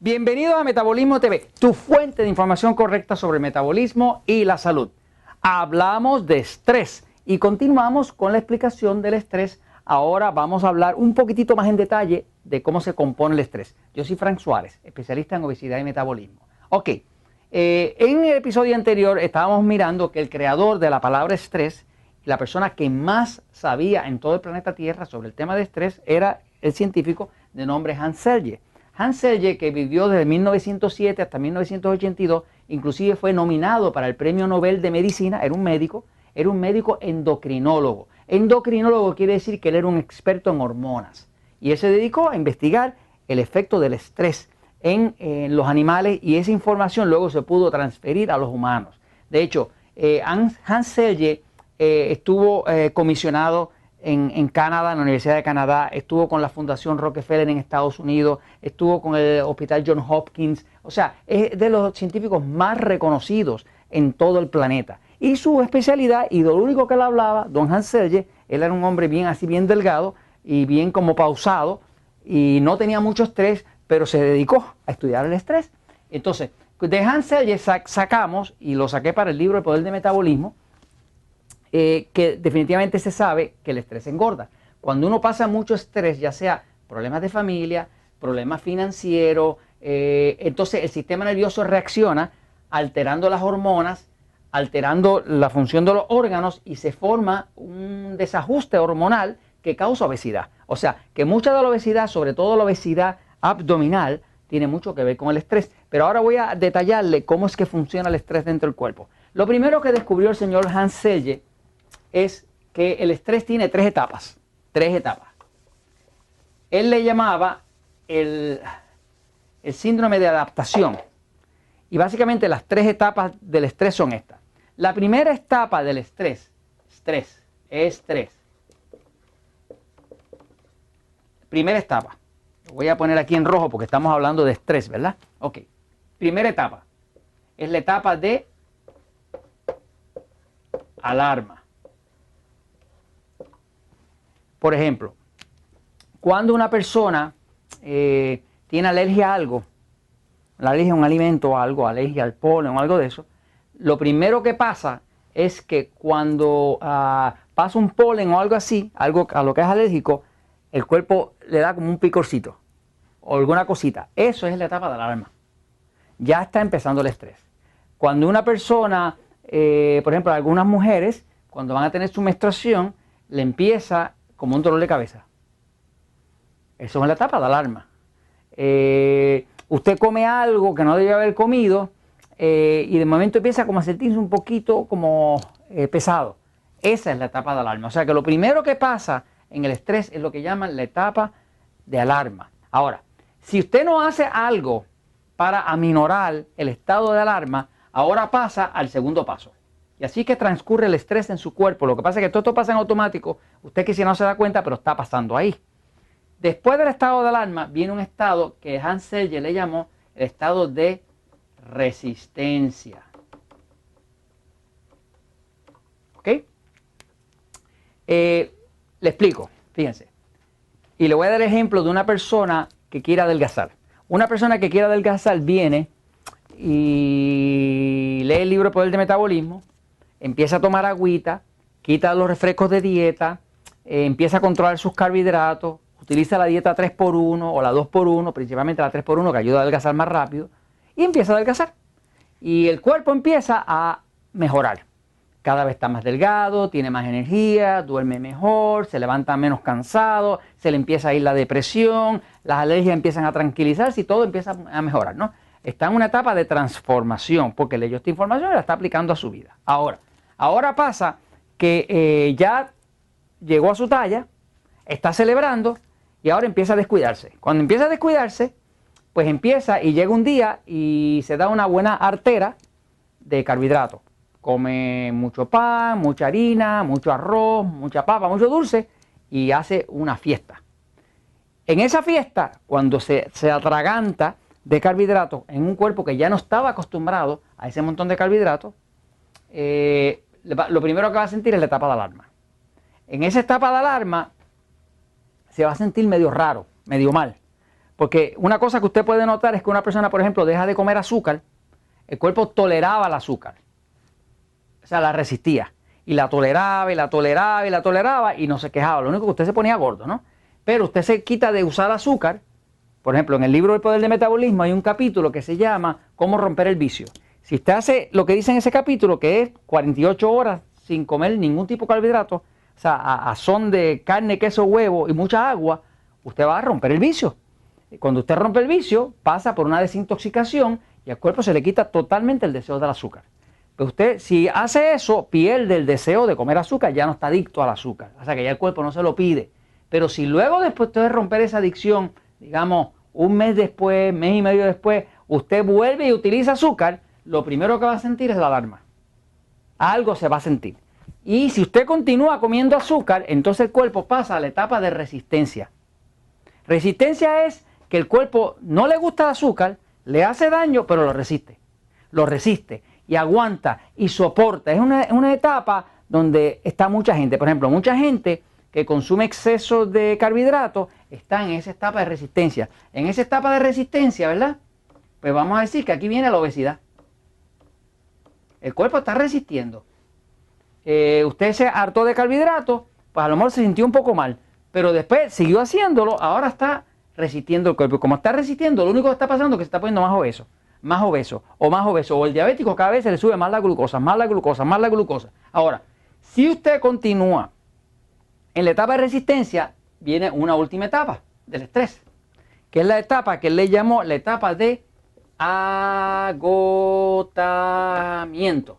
Bienvenidos a Metabolismo TV, tu fuente de información correcta sobre el metabolismo y la salud. Hablamos de estrés y continuamos con la explicación del estrés. Ahora vamos a hablar un poquitito más en detalle de cómo se compone el estrés. Yo soy Frank Suárez, especialista en obesidad y metabolismo. Ok, en el episodio anterior estábamos mirando que el creador de la palabra estrés, la persona que más sabía en todo el planeta Tierra sobre el tema de estrés, era el científico de nombre Hans Selye. Hans Selye, que vivió desde 1907 hasta 1982, inclusive fue nominado para el Premio Nobel de Medicina, era un médico endocrinólogo. Endocrinólogo quiere decir que él era un experto en hormonas y él se dedicó a investigar el efecto del estrés en los animales y esa información luego se pudo transferir a los humanos. De hecho, Hans Selye estuvo comisionado en Canadá, en la Universidad de Canadá, estuvo con la Fundación Rockefeller en Estados Unidos, estuvo con el Hospital Johns Hopkins, o sea, es de los científicos más reconocidos en todo el planeta. Y su especialidad, y de lo único que él hablaba, don Hans Selye, él era un hombre bien así, bien delgado y bien como pausado, y no tenía mucho estrés, pero se dedicó a estudiar el estrés. Entonces, de Hans Selye sacamos, y lo saqué para el libro El Poder del Metabolismo, que definitivamente se sabe que el estrés engorda. Cuando uno pasa mucho estrés, ya sea problemas de familia, problemas financieros, entonces el sistema nervioso reacciona alterando las hormonas, alterando la función de los órganos y se forma un desajuste hormonal que causa obesidad. O sea, que mucha de la obesidad, sobre todo la obesidad abdominal, tiene mucho que ver con el estrés. Pero ahora voy a detallarle cómo es que funciona el estrés dentro del cuerpo. Lo primero que descubrió el señor Hans Selye es que el estrés tiene tres etapas. Él le llamaba el síndrome de adaptación. Y básicamente las tres etapas del estrés son estas. La primera etapa del estrés. Primera etapa. Lo voy a poner aquí en rojo porque estamos hablando de estrés, ¿verdad? Ok. Primera etapa. Es la etapa de alarma. Por ejemplo, cuando una persona tiene alergia a algo, la alergia a un alimento o algo, alergia al polen o algo de eso, lo primero que pasa es que cuando pasa un polen o algo así, algo a lo que es alérgico, el cuerpo le da como un picorcito o alguna cosita. Eso es la etapa de alarma. Ya está empezando el estrés. Cuando una persona, por ejemplo, algunas mujeres, cuando van a tener su menstruación, le empieza como un dolor de cabeza. Eso es la etapa de alarma. Usted come algo que no debe haber comido y de momento empieza como a sentirse un poquito como pesado. Esa es la etapa de alarma. O sea que lo primero que pasa en el estrés es lo que llaman la etapa de alarma. Ahora, si usted no hace algo para aminorar el estado de alarma, ahora pasa al segundo paso. Y así que transcurre el estrés en su cuerpo. Lo que pasa es que todo esto pasa en automático. Usted quizá no se da cuenta, pero está pasando ahí. Después del estado de alarma viene un estado que Hans Selye le llamó el estado de resistencia. ¿Ok? Le explico, fíjense. Y le voy a dar ejemplo de una persona que quiere adelgazar. Una persona que quiere adelgazar viene y lee el libro El Poder del Metabolismo, empieza a tomar agüita, quita los refrescos de dieta, empieza a controlar sus carbohidratos, utiliza la dieta 3x1 o la 2x1, principalmente la 3x1 que ayuda a adelgazar más rápido, y empieza a adelgazar. Y el cuerpo empieza a mejorar. Cada vez está más delgado, tiene más energía, duerme mejor, se levanta menos cansado, se le empieza a ir la depresión, las alergias empiezan a tranquilizarse y todo empieza a mejorar, ¿no? Está en una etapa de transformación porque leyó esta información y la está aplicando a su vida. Ahora pasa que ya llegó a su talla, está celebrando y ahora empieza a descuidarse. Cuando empieza a descuidarse, pues empieza y llega un día y se da una buena artera de carbohidratos. Come mucho pan, mucha harina, mucho arroz, mucha papa, mucho dulce y hace una fiesta. En esa fiesta, cuando se atraganta de carbohidratos en un cuerpo que ya no estaba acostumbrado a ese montón de carbohidratos, lo primero que va a sentir es la etapa de alarma. En esa etapa de alarma se va a sentir medio raro, medio mal, Porque una cosa que usted puede notar es que una persona, por ejemplo, deja de comer azúcar, el cuerpo toleraba el azúcar. O sea, la resistía. Y la toleraba, y la toleraba, y la toleraba, y no se quejaba. Lo único que usted se ponía gordo, ¿no? Pero usted se quita de usar azúcar. Por ejemplo, en el libro El Poder del Metabolismo hay un capítulo que se llama Cómo romper el vicio. Si usted hace lo que dice en ese capítulo, que es 48 horas sin comer ningún tipo de carbohidrato, o sea, a son de carne, queso, huevo y mucha agua, usted va a romper el vicio. Cuando usted rompe el vicio, pasa por una desintoxicación y al cuerpo se le quita totalmente el deseo del azúcar. Pero usted, si hace eso, pierde el deseo de comer azúcar, ya no está adicto al azúcar. O sea que ya el cuerpo no se lo pide. Pero si luego después de romper esa adicción, digamos, un mes después, mes y medio después, usted vuelve y utiliza azúcar, lo primero que va a sentir es la alarma. Algo se va a sentir. Y si usted continúa comiendo azúcar, entonces el cuerpo pasa a la etapa de resistencia. Resistencia es que el cuerpo no le gusta el azúcar, le hace daño, pero lo resiste. Lo resiste y aguanta y soporta. Es una etapa donde está mucha gente. Por ejemplo, mucha gente que consume exceso de carbohidratos está en esa etapa de resistencia. En esa etapa de resistencia, ¿verdad? Pues vamos a decir que aquí viene la obesidad. El cuerpo está resistiendo. Usted se hartó de carbohidratos, pues a lo mejor se sintió un poco mal, pero después siguió haciéndolo, ahora está resistiendo el cuerpo. Y como está resistiendo, lo único que está pasando es que se está poniendo más obeso, más obeso, o más obeso. O el diabético cada vez se le sube más la glucosa, más la glucosa, más la glucosa. Ahora, si usted continúa en la etapa de resistencia, viene una última etapa del estrés, que es la etapa que él le llamó la etapa de agotamiento.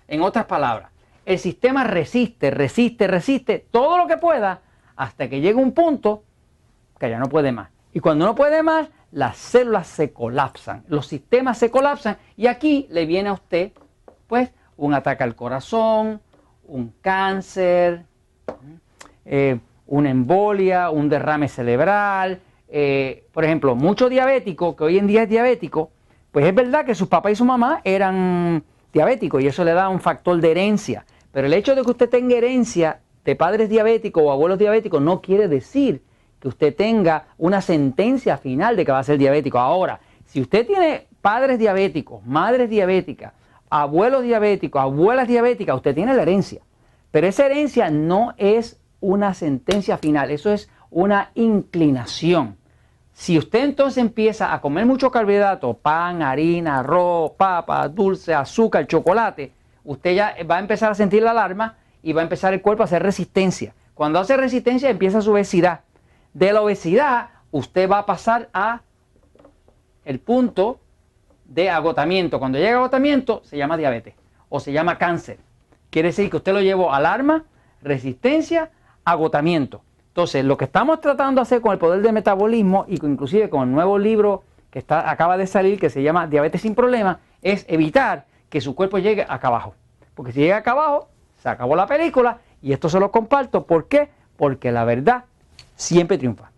En otras palabras, el sistema resiste, resiste, resiste todo lo que pueda hasta que llega un punto que ya no puede más. Y cuando no puede más, las células se colapsan, los sistemas se colapsan y aquí le viene a usted, pues, un ataque al corazón, un cáncer, una embolia, un derrame cerebral. Por ejemplo, muchos diabéticos, que hoy en día es diabético, pues es verdad que sus papás y su mamá eran diabéticos y eso le da un factor de herencia. Pero el hecho de que usted tenga herencia de padres diabéticos o abuelos diabéticos no quiere decir que usted tenga una sentencia final de que va a ser diabético. Ahora, si usted tiene padres diabéticos, madres diabéticas, abuelos diabéticos, abuelas diabéticas, usted tiene la herencia. Pero esa herencia no es una sentencia final, eso es una inclinación. Si usted entonces empieza a comer mucho carbohidrato, pan, harina, arroz, papa, dulce, azúcar, chocolate, usted ya va a empezar a sentir la alarma y va a empezar el cuerpo a hacer resistencia. Cuando hace resistencia empieza su obesidad. De la obesidad usted va a pasar a el punto de agotamiento. Cuando llega a agotamiento se llama diabetes o se llama cáncer. Quiere decir que usted lo llevó alarma, resistencia, agotamiento. Entonces, lo que estamos tratando de hacer con el poder del metabolismo y inclusive con el nuevo libro que acaba de salir, que se llama Diabetes sin Problemas, es evitar que su cuerpo llegue acá abajo. Porque si llega acá abajo, se acabó la película y esto se lo comparto. ¿Por qué? Porque la verdad siempre triunfa.